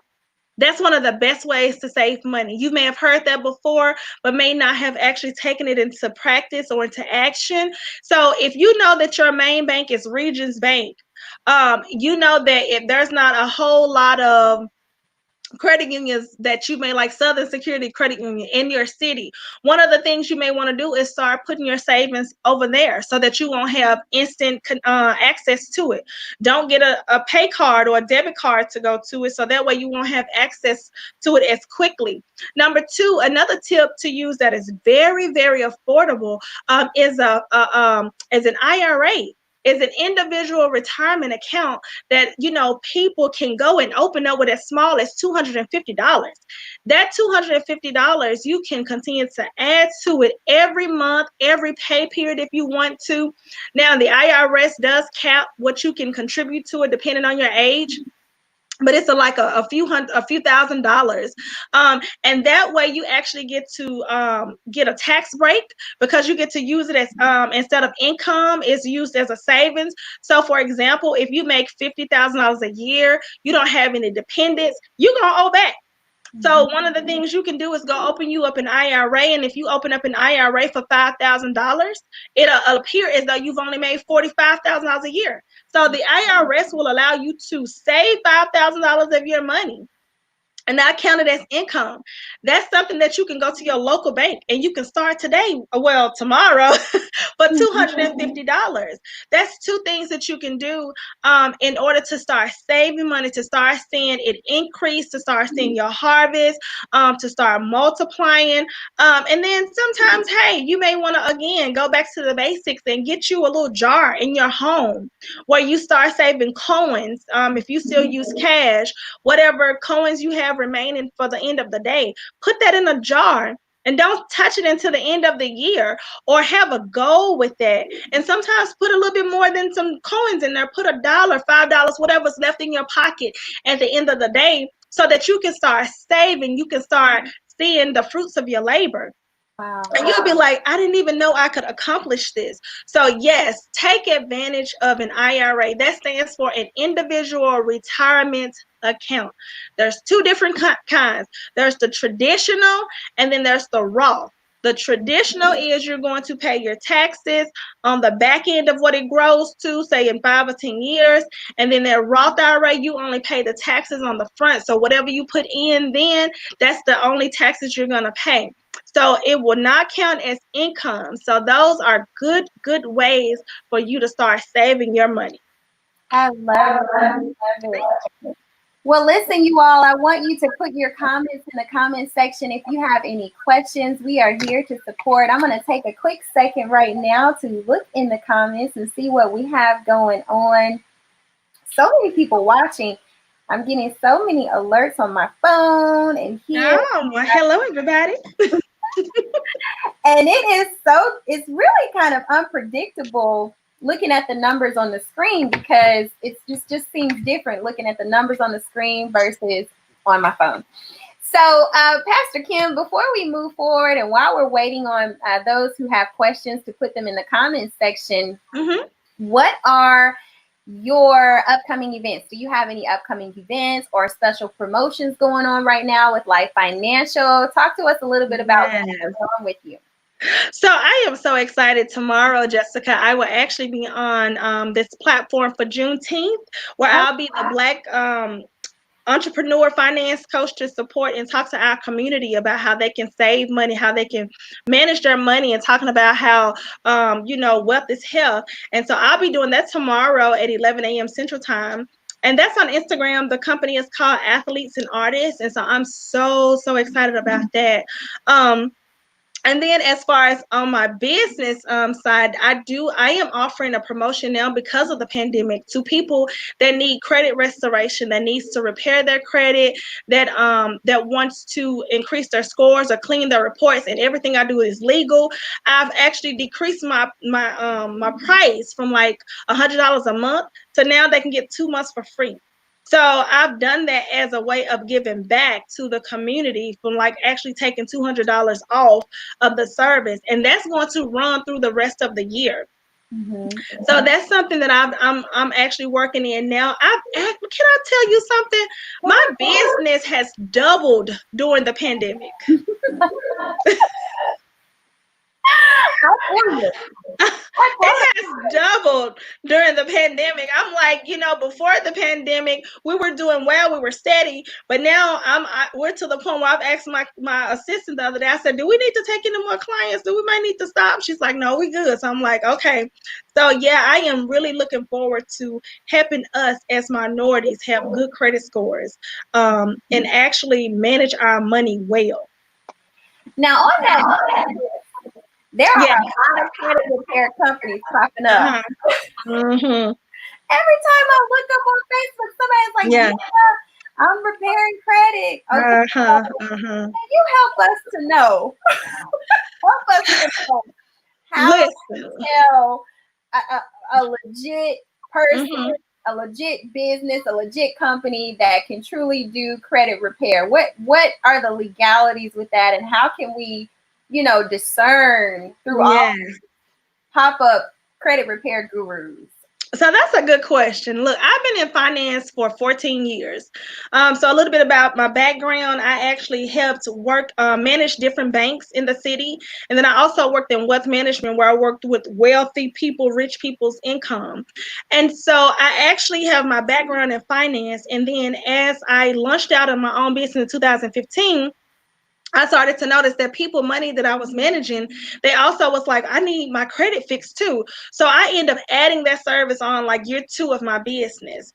That's one of the best ways to save money. You may have heard that before, but may not have actually taken it into practice or into action. So if you know that your main bank is Regions Bank, you know that if there's not a whole lot of credit unions that you may like, Southern Security Credit Union in your city, one of the things you may want to do is start putting your savings over there so that you won't have instant access to it. Don't get a pay card or a debit card to go to it, so that way you won't have access to it as quickly. Number 2, another tip to use that is very, very affordable is an IRA. is an individual retirement account that, people can go and open up with as small as $250. That $250, you can continue to add to it every month, every pay period if you want to. Now, the IRS does cap what you can contribute to it depending on your age, but it's like a few $1,000s, and that way you actually get to get a tax break, because you get to use it as instead of income, it's used as a savings. So for example, if you make $50,000 a year, you don't have any dependents, you're gonna owe back. So one of the things you can do is go open you up an IRA, and if you open up an IRA for $5,000, it'll appear as though you've only made $45,000 a year. So the IRS will allow you to save $5,000 of your money and not count it as income. That's something that you can go to your local bank and you can start today, well, tomorrow, for $250. That's two things that you can do in order to start saving money, to start seeing it increase, to start seeing your harvest, to start multiplying. And then sometimes, hey, you may want to, again, go back to the basics and get you a little jar in your home where you start saving coins. If you still use cash, whatever coins you have remaining for the end of the day, put that in a jar and don't touch it until the end of the year, or have a goal with that. And sometimes put a little bit more than some coins in there. Put $1, $5, whatever's left in your pocket at the end of the day, so that you can start saving. You can start seeing the fruits of your labor. Wow. And you'll be like, I didn't even know I could accomplish this. So yes, take advantage of an IRA. That stands for an individual retirement account. There's two different kinds. There's the traditional, and then there's the Roth. The traditional is you're going to pay your taxes on the back end of what it grows to, say in 5 or 10 years. And then their Roth IRA, you only pay the taxes on the front. So whatever you put in then, that's the only taxes you're going to pay. So it will not count as income. So those are good ways for you to start saving your money. I love it. Well, listen, you all, I want you to put your comments in the comment section. If you have any questions, we are here to support. I'm going to take a quick second right now to look in the comments and see what we have going on. So many people watching. I'm getting so many alerts on my phone and here. Oh, well, hello, everybody. And it's really kind of unpredictable looking at the numbers on the screen, because it just seems different looking at the numbers on the screen versus on my phone. So, Pastor Kim, before we move forward and while we're waiting on those who have questions to put them in the comments section, what are your upcoming events? Do you have any upcoming events or special promotions going on right now with Life Financial? Talk to us a little bit about what's going on with you. So I am so excited. Tomorrow, Jessica, I will actually be on this platform for Juneteenth, where I'll be the Black entrepreneur finance coach to support and talk to our community about how they can save money, how they can manage their money, and talking about how, wealth is health. And so I'll be doing that tomorrow at 11 a.m. Central Time. And that's on Instagram. The company is called Athletes and Artists. And so I'm so excited about that. And then as far as on my business side, I am offering a promotion now because of the pandemic to people that need credit restoration, that needs to repair their credit, that wants to increase their scores or clean their reports, and everything I do is legal. I've actually decreased my price from like $100 a month to now they can get 2 months for free. So I've done that as a way of giving back to the community, from like actually taking $200 off of the service, and that's going to run through the rest of the year. So that's something that I'm actually working in now. Can I tell you something? My business has doubled during the pandemic. It has doubled during the pandemic. I'm like, before the pandemic, we were doing well, we were steady, but now we're to the point where I've asked my assistant the other day. I said, do we need to take any more clients? Do we might need to stop? She's like, no, we good. So I'm like, okay. So yeah, I am really looking forward to helping us as minorities have good credit scores, and actually manage our money well. Now on that, there are a lot of credit repair companies popping up. Mm-hmm. Every time I look up on Facebook, somebody's like, Yeah. I'm repairing credit. Okay, Uh-huh. so Uh-huh. can you help us to know? Help us to know how to Listen. tell a legit person, Mm-hmm. a legit business, a legit company that can truly do credit repair. What are the legalities with that, and how can we, discern through all Yes. pop-up credit repair gurus? So that's a good question. Look, I've been in finance for 14 years. So a little bit about my background. I actually helped manage different banks in the city. And then I also worked in wealth management where I worked with wealthy people, rich people's income. And so I actually have my background in finance. And then as I launched out on my own business in 2015, I started to notice that money that I was managing, they also was like, I need my credit fixed too. So I end up adding that service on like year 2 of my business.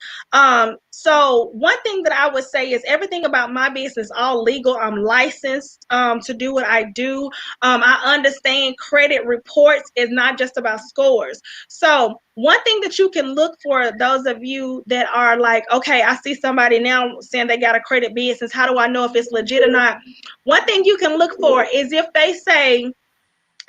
So one thing that I would say is everything about my business, all legal. I'm licensed to do what I do. I understand credit reports is not just about scores. So one thing that you can look for, those of you that are like, okay, I see somebody now saying they got a credit business. How do I know if it's legit or not? One thing you can look for is if they say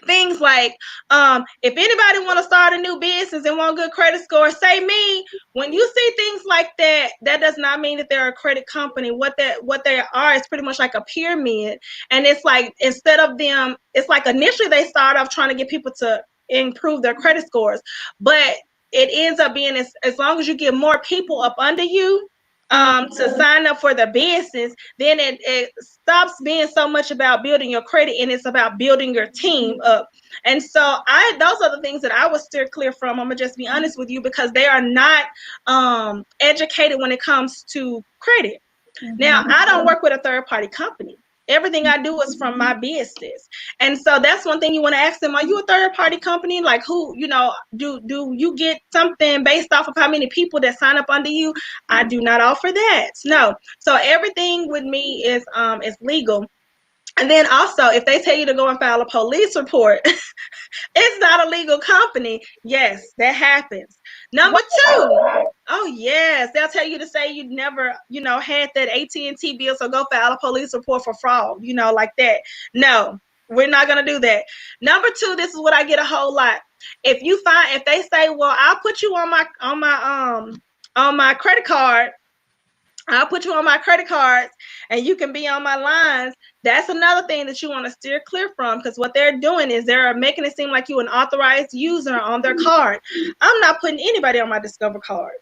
things like, if anybody want to start a new business and want good credit score, say me. When you see things like that, that does not mean that they're a credit company. What they are is pretty much like a pyramid. And it's like, instead of them, it's like initially they start off trying to get people to improve their credit scores, but it ends up being as long as you get more people up under you to sign up for the business, then it stops being so much about building your credit and it's about building your team up. And so those are the things that I would steer clear from. I'm gonna just be honest with you, because they are not educated when it comes to credit. Now, I don't work with a third party company. Everything I do is from my business. And so that's one thing you want to ask them. Are you a third party company? Like, who, do you get something based off of how many people that sign up under you? I do not offer that. No. So everything with me is legal. And then also, if they tell you to go and file a police report, it's not a legal company. Yes, that happens. Number 2, oh yes, they'll tell you to say you never, had that AT&T bill, so go file a police report for fraud, like that. No, we're not gonna do that. Number 2, this is what I get a whole lot. If they say, well, I'll put you on my credit card. I'll put you on my credit cards and you can be on my lines. That's another thing that you want to steer clear from, because what they're doing is they're making it seem like you're an authorized user on their card. I'm not putting anybody on my Discover card.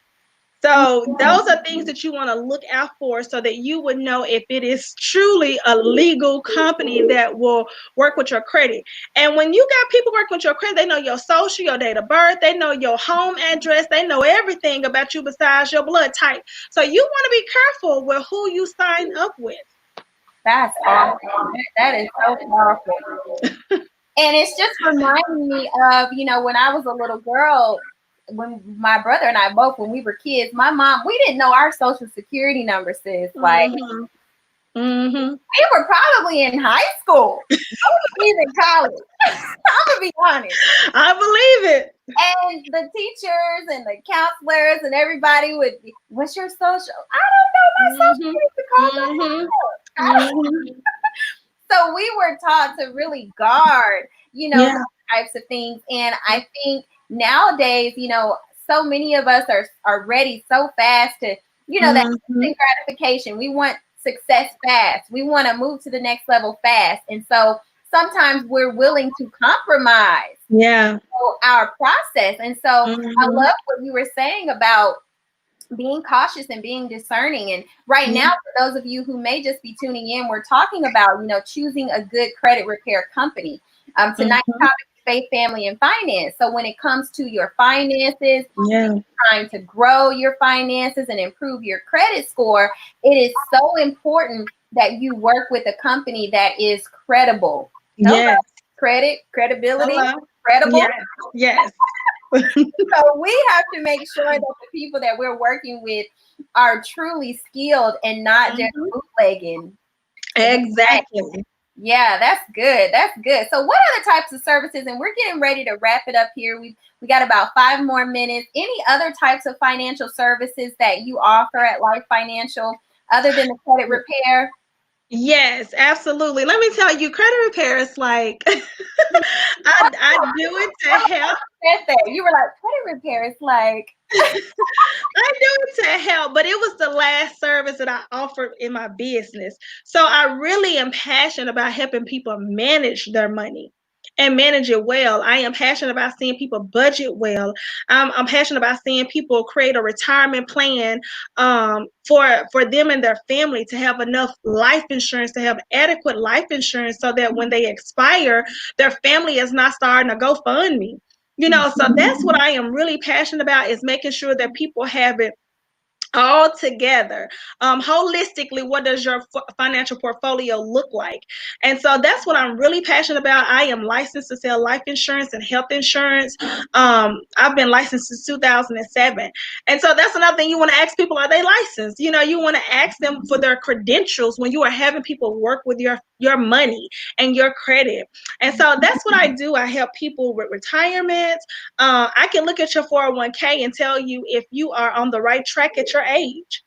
So those are things that you want to look out for so that you would know if it is truly a legal company that will work with your credit. And when you got people working with your credit, they know your social, your date of birth, they know your home address, they know everything about you besides your blood type. So you want to be careful with who you sign up with. That's awesome. That is so powerful. And it's just reminding me of, when I was a little girl, when my brother and I both, when we were kids, my mom, we didn't know our social security number, sis. Like, we were probably in high school. Nobody's in college. I'm going to be honest. I believe it. And the teachers and the counselors and everybody would be, what's your social? I don't know my social security. So we were taught to really guard, those types of things. And I think nowadays, so many of us are ready so fast to, that gratification. We want success fast. We want to move to the next level fast. And so sometimes we're willing to compromise our process. And so I love what you were saying about being cautious and being discerning. And right now, for those of you who may just be tuning in, we're talking about, choosing a good credit repair company. Tonight's topic is faith, family, and finance. So when it comes to your finances, trying to grow your finances and improve your credit score, it is so important that you work with a company that is credible. Credibility, credible. Yes. So we have to make sure that the people that we're working with are truly skilled and not just bootlegging. Exactly. Yeah, that's good. That's good. So what other types of services, and we're getting ready to wrap it up here. We got about 5 more minutes. Any other types of financial services that you offer at Life Financial other than the credit repair? Yes, absolutely. Let me tell you, credit repair is like I do it to help. You were like, credit repair is like. I do it to help, but it was the last service that I offered in my business. So I really am passionate about helping people manage their money and manage it well. I am passionate about seeing people budget well. I'm passionate about seeing people create a retirement plan for them and their family to have enough life insurance, to have adequate life insurance so that when they expire, their family is not starting a GoFundMe. So that's what I am really passionate about, is making sure that people have it all together. Holistically, what does your financial portfolio look like? And so that's what I'm really passionate about. I am licensed to sell life insurance and health insurance. I've been licensed since 2007. And so that's another thing you want to ask people, are they licensed? You want to ask them for their credentials when you are having people work with your money and your credit. And so that's what I do. I help people with retirement. I can look at your 401k and tell you if you are on the right track at your age.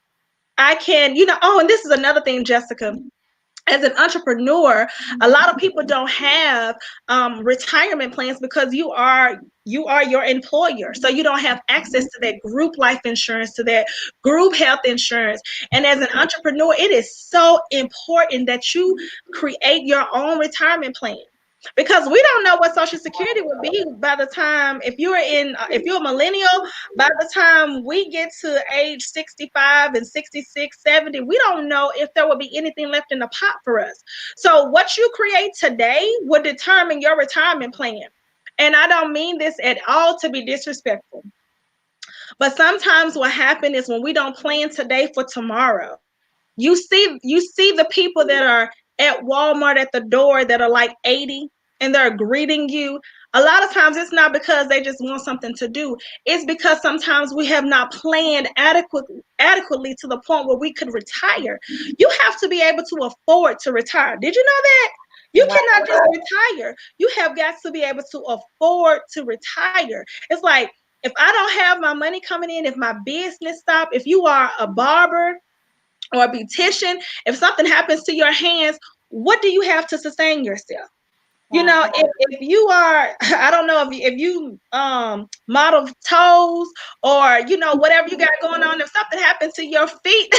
I can, and this is another thing, Jessica. As an entrepreneur, a lot of people don't have retirement plans because you are your employer. So you don't have access to that group life insurance, to that group health insurance. And as an entrepreneur, it is so important that you create your own retirement plan. Because we don't know what Social Security will be by the time, if you're a millennial, by the time we get to age 65 and 66, 70, we don't know if there will be anything left in the pot for us. So what you create today will determine your retirement plan. And I don't mean this at all to be disrespectful. But sometimes what happens is when we don't plan today for tomorrow, you see the people that are at Walmart at the door that are like 80 and they're greeting you. A lot of times it's not because they just want something to do. It's because sometimes we have not planned adequately to the point where we could retire. You have to be able to afford to retire. Did you know that? You cannot just retire. You have got to be able to afford to retire. It's like, if I don't have my money coming in, if my business stops, if you are a barber or a beautician, if something happens to your hands, what do you have to sustain yourself? If you are, I don't know, if you model toes or, whatever you got going on, if something happens to your feet,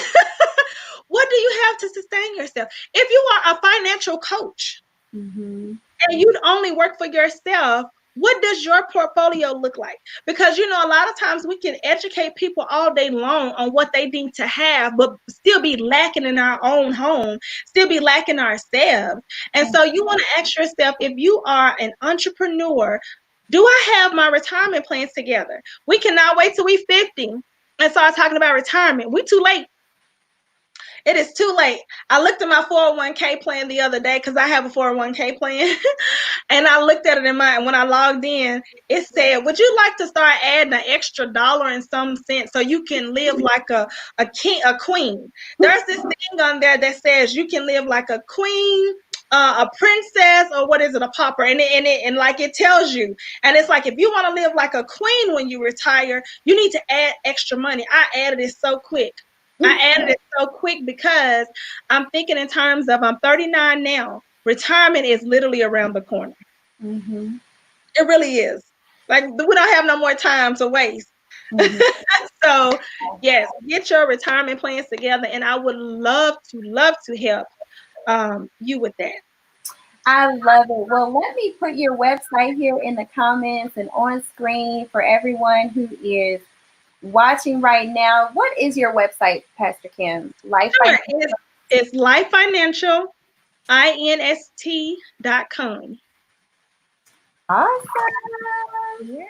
what do you have to sustain yourself? If you are a financial coach and you only work for yourself, what does your portfolio look like? Because, a lot of times we can educate people all day long on what they need to have, but still be lacking in our own home, still be lacking ourselves. And so you want to ask yourself, if you are an entrepreneur, do I have my retirement plans together? We cannot wait till we're 50 and start talking about retirement. We're too late. It is too late. I looked at my 401k plan the other day because I have a 401k plan. And I looked at it and when I logged in, it said, would you like to start adding an extra dollar in some sense so you can live like a queen? There's this thing on there that says you can live like a queen, a princess, or what is it, a pauper? And like it tells you. And it's like, if you want to live like a queen when you retire, you need to add extra money. I added it so quick. Because I'm thinking in terms of, I'm 39 now. Retirement is literally around the corner. Mm-hmm. It really is. Like, we don't have no more time to waste. Mm-hmm. So, yes, get your retirement plans together, and I would love to help you with that. I love it. Well, let me put your website here in the comments and on screen for everyone who is watching right now. What is your website, Pastor Kim? It's lifefinancial, INST.com. Awesome. Yeah.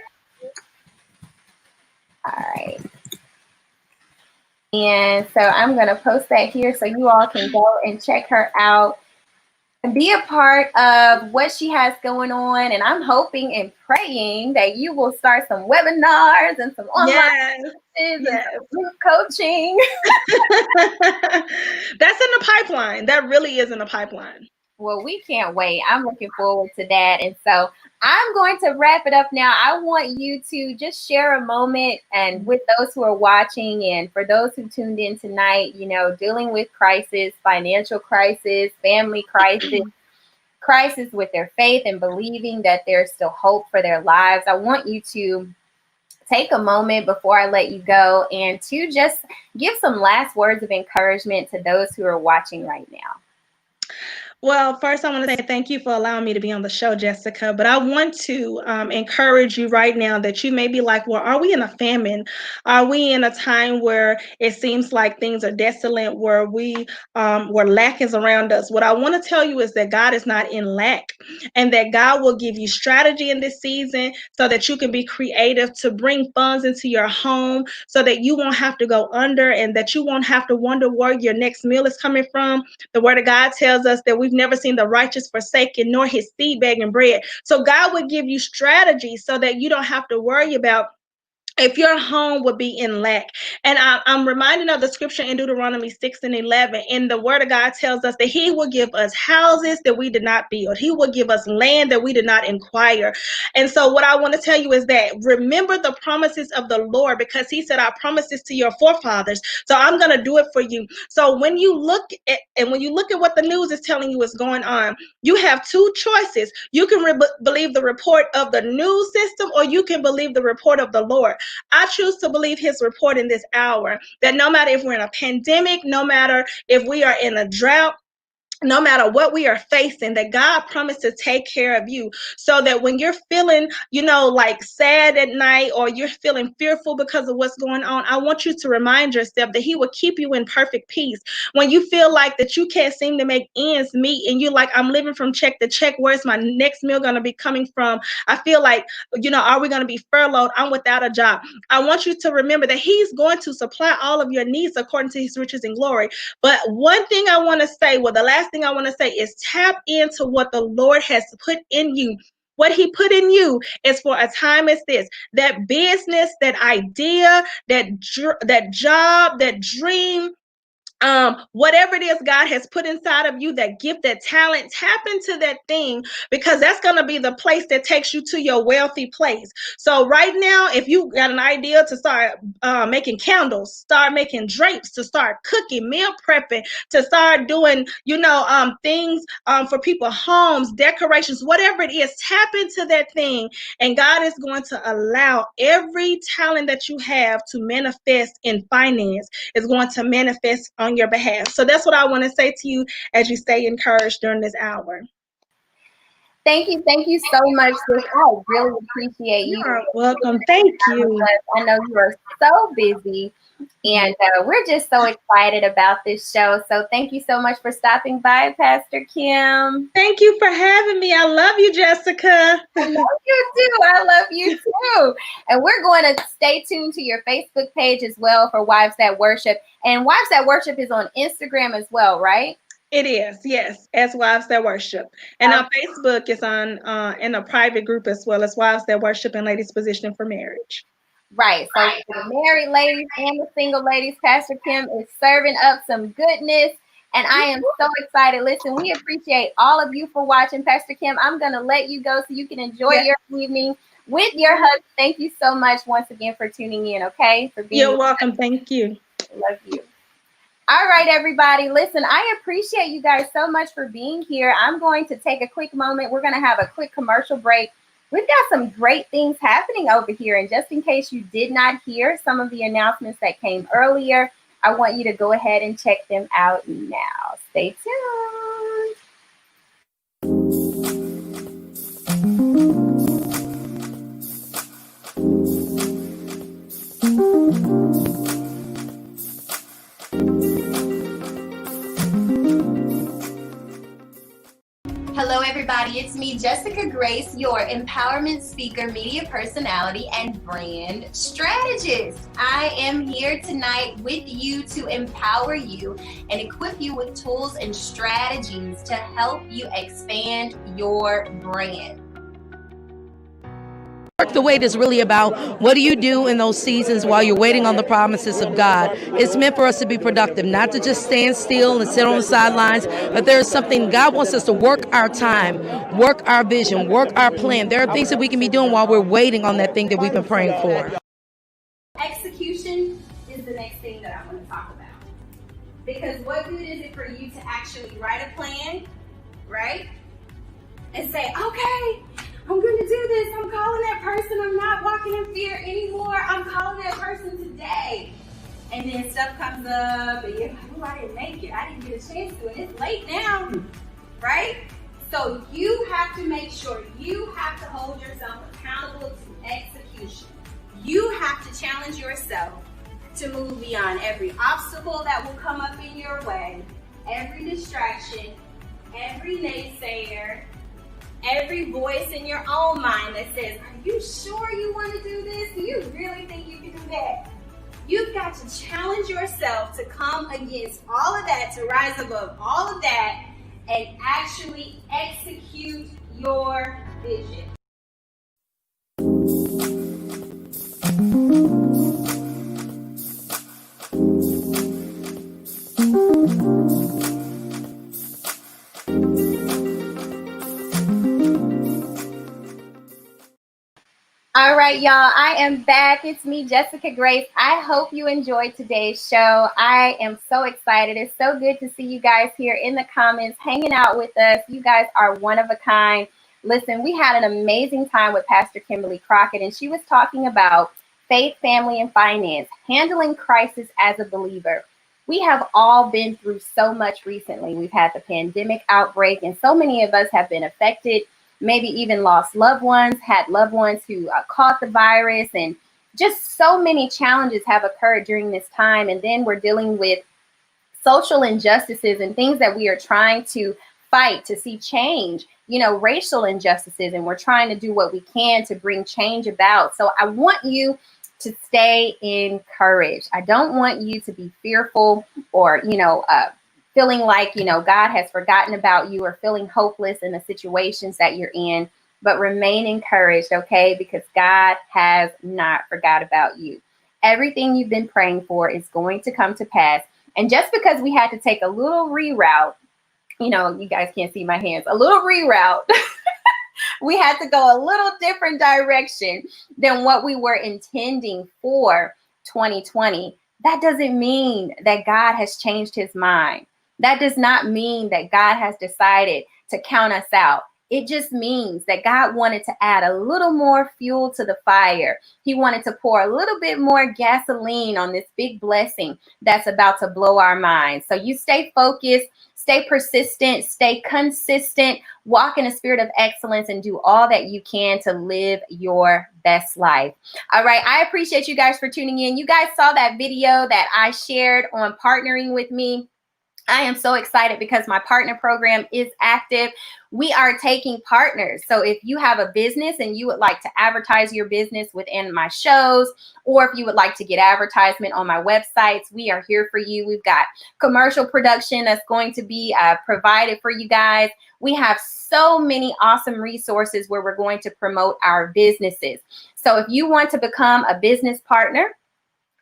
All right. And so I'm going to post that here so you all can go and check her out and be a part of what she has going on. And I'm hoping and praying that you will start some webinars and some online and group coaching. That's in the pipeline. That really is in the pipeline. Well, we can't wait. I'm looking forward to that. And so I'm going to wrap it up now. I want you to just share a moment and with those who are watching and for those who tuned in tonight, you know, dealing with crisis, financial crisis, family crisis, crisis with their faith and believing that there's still hope for their lives. I want you to take a moment before I let you go and to just give some last words of encouragement to those who are watching right now. Well, first, I want to say thank you for allowing me to be on the show, Jessica. But I want to encourage you right now that you may be like, well, are we in a famine? Are we in a time where it seems like things are desolate, where lack is around us? What I want to tell you is that God is not in lack, and that God will give you strategy in this season so that you can be creative to bring funds into your home so that you won't have to go under and that you won't have to wonder where your next meal is coming from. The Word of God tells us that we've never seen the righteous forsaken, nor his seed begging bread. So God would give you strategy so that you don't have to worry about if your home would be in lack. And I'm reminded of the scripture in Deuteronomy 6:11. And the Word of God tells us that he will give us houses that we did not build. He will give us land that we did not inquire. And so what I want to tell you is that remember the promises of the Lord, because he said, I promised this to your forefathers. So I'm going to do it for you. So when you look at what the news is telling you is going on, you have two choices. You can believe the report of the news system, or you can believe the report of the Lord. I choose to believe his report in this hour, that no matter if we're in a pandemic, no matter if we are in a drought, no matter what we are facing, that God promised to take care of you, so that when you're feeling, like sad at night, or you're feeling fearful because of what's going on, I want you to remind yourself that he will keep you in perfect peace. When you feel like that you can't seem to make ends meet and you're like, I'm living from check to check, where's my next meal going to be coming from? I feel like, are we going to be furloughed? I'm without a job. I want you to remember that he's going to supply all of your needs according to his riches and glory. But one thing I want to say, the last thing I want to say is tap into what the Lord has put in you. What he put in you is for a time as this. That business, that idea, that job, that dream, whatever it is God has put inside of you, that gift, that talent, tap into that thing, because that's going to be the place that takes you to your wealthy place. So right now, if you got an idea to start making candles, start making drapes, to start cooking, meal prepping, to start doing, things for people, homes, decorations, whatever it is, tap into that thing. And God is going to allow every talent that you have to manifest in finance. Is going to manifest on your behalf. So that's what I want to say to you as you stay encouraged during this hour. Thank you so much, sis. I really appreciate you. You're welcome. Thank you. I know you are so busy, and we're just so excited about this show. So thank you so much for stopping by, Pastor Kim. Thank you for having me. I love you, Jessica. I love you too. I love you too. And we're going to stay tuned to your Facebook page as well for Wives That Worship. And Wives That Worship is on Instagram as well, right? It is, yes, as Wives That Worship. And our Facebook is on in a private group as well, as Wives That Worship and Ladies Positioning for Marriage. Right. So for the married ladies and the single ladies, Pastor Kim is serving up some goodness. And I am so excited. Listen, we appreciate all of you for watching. Pastor Kim, I'm going to let you go so you can enjoy your evening with your husband. Thank you so much once again for tuning in, okay? You're welcome. Thank you. Love you. All right, everybody. Listen, I appreciate you guys so much for being here. I'm going to take a quick moment. We're going to have a quick commercial break. We've got some great things happening over here. And just in case you did not hear some of the announcements that came earlier, I want you to go ahead and check them out now. Stay tuned. Hello, everybody. It's me, Jessica Grace, your empowerment speaker, media personality, and brand strategist. I am here tonight with you to empower you and equip you with tools and strategies to help you expand your brand. Walk the Wait is really about what do you do in those seasons while you're waiting on the promises of God. It's meant for us to be productive, not to just stand still and sit on the sidelines, but there is something God wants us to work our time, work our vision, work our plan. There are things that we can be doing while we're waiting on that thing that we've been praying for. Execution is the next thing that I want to talk about. Because what good is it for you to actually write a plan, right? And say, okay, I'm going to do this. I'm calling that person. I'm not walking in fear anymore. I'm calling that person today. And then stuff comes up and you're like, oh, I didn't make it. I didn't get a chance to, and it's late now, right? So you have to make sure you have to hold yourself accountable to execution. You have to challenge yourself to move beyond every obstacle that will come up in your way, every distraction, every naysayer, every voice in your own mind that says, are you sure you want to do this? Do you really think you can do that? You've got to challenge yourself to come against all of that, to rise above all of that, and actually execute your vision. All right, y'all, I am back. It's me, Jessica Grace. I hope you enjoyed today's show. I am so excited. It's so good to see you guys here in the comments, hanging out with us. You guys are one of a kind. Listen, we had an amazing time with Pastor Kimberly Crockett, and she was talking about faith, family, and finance, handling crisis as a believer. We have all been through so much recently. We've had the pandemic outbreak, and so many of us have been affected, maybe even lost loved ones, had loved ones who caught the virus, and just so many challenges have occurred during this time. And then we're dealing with social injustices and things that we are trying to fight to see change, racial injustices, and we're trying to do what we can to bring change about. So I want you to stay encouraged. I don't want you to be fearful or, feeling like, God has forgotten about you, or feeling hopeless in the situations that you're in, but remain encouraged, okay? Because God has not forgot about you. Everything you've been praying for is going to come to pass. And just because we had to take a little reroute, you guys can't see my hands, a little reroute, we had to go a little different direction than what we were intending for 2020. That doesn't mean that God has changed his mind. That does not mean that God has decided to count us out. It just means that God wanted to add a little more fuel to the fire. He wanted to pour a little bit more gasoline on this big blessing that's about to blow our minds. So you stay focused, stay persistent, stay consistent, walk in a spirit of excellence, and do all that you can to live your best life. All right. I appreciate you guys for tuning in. You guys saw that video that I shared on partnering with me. I am so excited because my partner program is active. We are taking partners. So if you have a business and you would like to advertise your business within my shows, or if you would like to get advertisement on my websites, we are here for you. We've got commercial production that's going to be provided for you guys. We have so many awesome resources where we're going to promote our businesses. So if you want to become a business partner,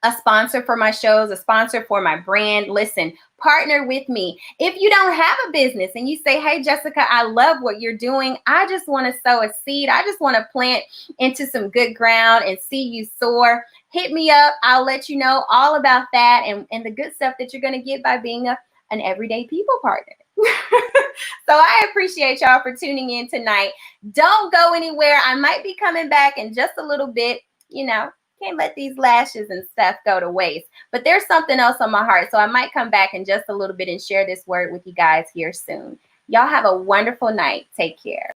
a sponsor for my shows, a sponsor for my brand, listen, partner with me. If you don't have a business and you say, hey, Jessica, I love what you're doing. I just want to sow a seed. I just want to plant into some good ground and see you soar. Hit me up. I'll let you know all about that and the good stuff that you're going to get by being an everyday people partner. So I appreciate y'all for tuning in tonight. Don't go anywhere. I might be coming back in just a little bit, Can't let these lashes and stuff go to waste. But there's something else on my heart. So I might come back in just a little bit and share this word with you guys here soon. Y'all have a wonderful night. Take care.